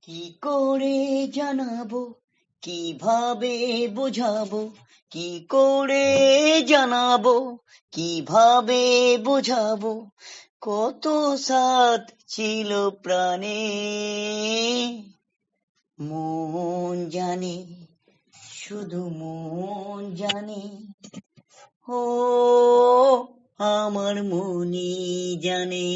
কি করে জানাবো, কিভাবে বোঝাবো, কি করে জানাবো, কিভাবে বোঝাবো, কত সাথ ছিল প্রাণে। মন জানে, শুধু মন জানে, ও আমার মনই জানে।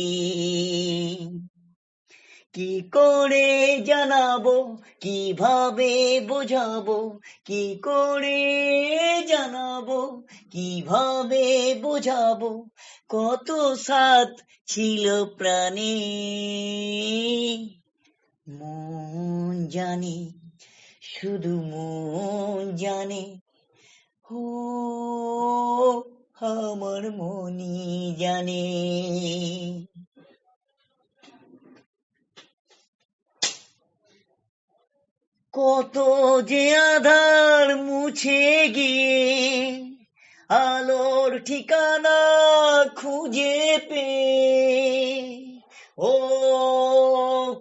কি করে জানাবো, কিভাবে বোঝাবো, কি করে জানাবো, কিভাবে বোঝাবো, কত সাথ ছিল প্রাণে। মন জানে, শুধু মন জানে, ও আমার মনই জানে। কত যে আধার মুছে গিয়ে আলোর ঠিকানা খুঁজে পেয়ে, ও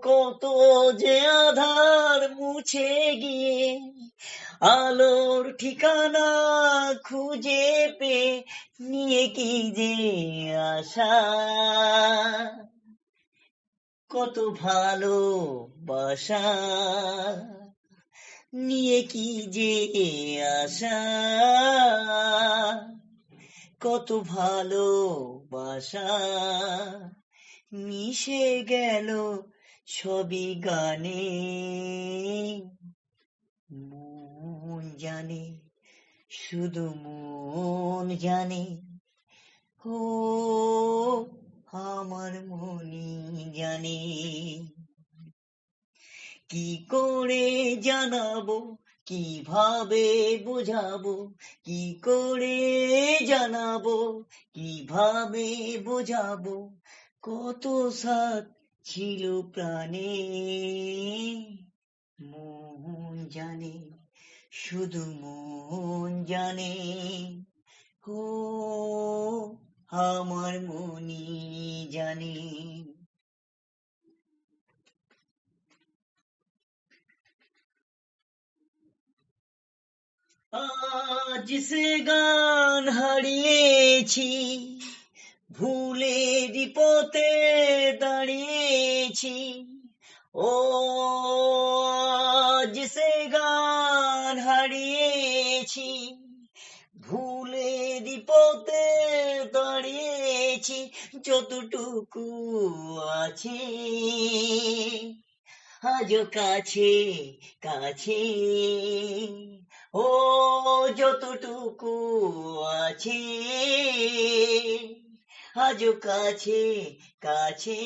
কত যে আধার মুছে গিয়ে আলোর ঠিকানা খুঁজে পেয়ে, নিয়ে কি যে আশা, কত ভালোবাসা, নিয়ে কি যে আশা, কত ভালোবাসা, মিশে গেল সবই গানে। মন জানে, শুধু মন জানে, ও আমার মনই জানে। কি করে জানাবো, কিভাবে বোঝাবো, কি করে জানাবো, কিভাবে বোঝাবো, কত সাথ ছিল প্রাণে। মন জানে, শুধু মন জানে, ও আমার মনই জানে। আজ সে গান হারিয়েছি, ভুলেরই পথে দাঁড়িয়েছি, ও আজ সে গান হারিয়েছি, ভুলেরই পথে দাঁড়িয়েছি, যতটুকু আছে আজও কাছে কাছে, ও যতটুকু আছে আজও কাছে কাছে,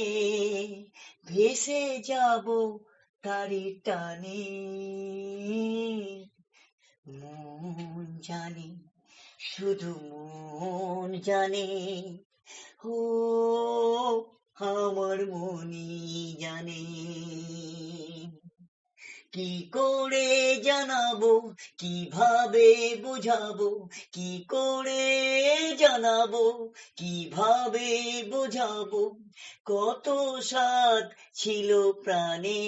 ভেসে যাব তারি টানে। মন জানে, শুধু মন জানে, ও আমার মনই জানে। কি করে জানাবো, কিভাবে বোঝাবো, কি করে জানাবো, কিভাবে বোঝাবো, কত সাথ ছিল প্রাণে।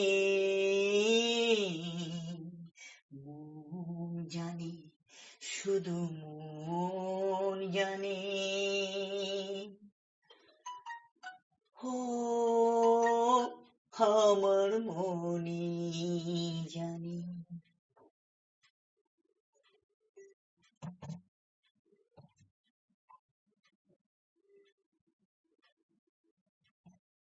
মন জানে, শুধু মন জানে, ও আমার মনই